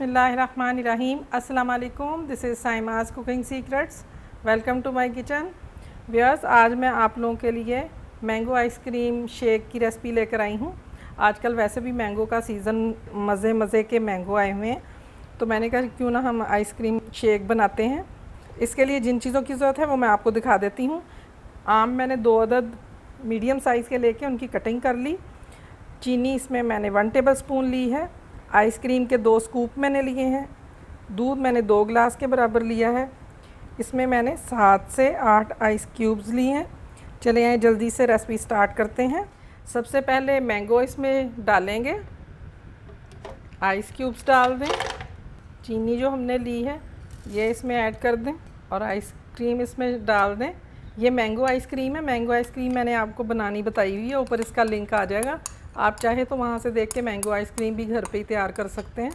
बिस्मिल्लाहिर्रहमानिर्रहीम। अस्सलाम वालेकुम। This is Saima's cooking secrets. Welcome to my kitchen. Viewers, आज मैं आप लोगों के लिए मैंगो आइसक्रीम शेक की रेसिपी लेकर आई हूँ। आजकल वैसे भी मैंगो का सीज़न, मज़े मज़े के मैंगो आए हुए हैं, तो मैंने कहा क्यों ना हम आइसक्रीम शेक बनाते हैं। इसके लिए जिन चीज़ों की ज़रूरत है वो मैं आपको दिखा देती हूँ। आम मैंने 2 अदद मीडियम साइज़ के लेके उनकी कटिंग कर ली। चीनी इसमें मैंने 1 टेबल स्पून ली है। आइसक्रीम के 2 स्कूप मैंने लिए हैं। दूध मैंने 2 ग्लास के बराबर लिया है। इसमें मैंने 7 से 8 आइस क्यूब्स लिए हैं। चले आए जल्दी से रेसिपी स्टार्ट करते हैं। सबसे पहले मैंगो इसमें डालेंगे, आइस क्यूब्स डाल दें, चीनी जो हमने ली है ये इसमें ऐड कर दें और आइसक्रीम इसमें डाल दें। ये मैंगो आइसक्रीम है। मैंगो आइसक्रीम मैंने आपको बनानी बताई हुई है, ऊपर इसका लिंक आ जाएगा। आप चाहे तो वहाँ से देख के मैंगो आइसक्रीम भी घर पे ही तैयार कर सकते हैं।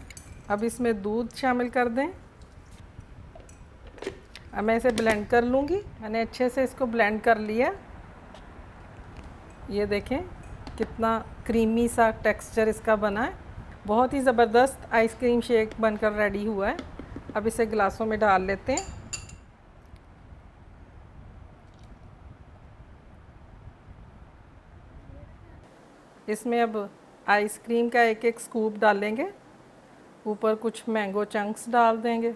अब इसमें दूध शामिल कर दें। अब मैं इसे ब्लेंड कर लूँगी। मैंने अच्छे से इसको ब्लेंड कर लिया। ये देखें कितना क्रीमी सा टेक्सचर इसका बना है। बहुत ही ज़बरदस्त आइसक्रीम शेक बनकर रेडी हुआ है। अब इसे गिलासों में डाल लेते हैं। इसमें अब आइसक्रीम का एक एक स्कूप डालेंगे, ऊपर कुछ मैंगो चंक्स डाल देंगे।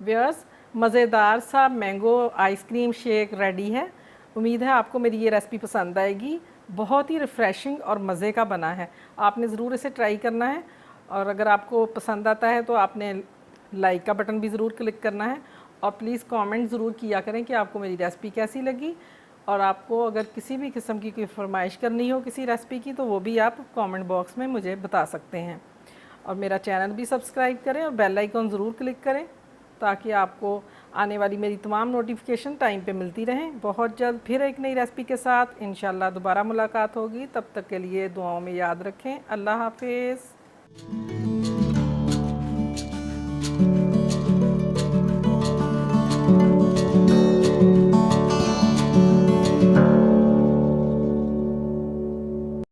व्यूअर्स, मज़ेदार सा मैंगो आइसक्रीम शेक रेडी है। उम्मीद है आपको मेरी ये रेसिपी पसंद आएगी। बहुत ही रिफ़्रेशिंग और मज़े का बना है। आपने ज़रूर इसे ट्राई करना है और अगर आपको पसंद आता है तो आपने लाइक का बटन भी ज़रूर क्लिक करना है और प्लीज़ कमेंट ज़रूर किया करें कि आपको मेरी रेसिपी कैसी लगी। और आपको अगर किसी भी किस्म की कोई फरमाइश करनी हो किसी रेसिपी की तो वो भी आप कमेंट बॉक्स में मुझे बता सकते हैं। और मेरा चैनल भी सब्सक्राइब करें और बेल आइकन ज़रूर क्लिक करें ताकि आपको आने वाली मेरी तमाम नोटिफिकेशन टाइम पे मिलती रहें। बहुत जल्द फिर एक नई रेसिपी के साथ इंशाल्लाह दोबारा मुलाकात होगी। तब तक के लिए दुआओं में याद रखें। अल्लाह हाफिज़।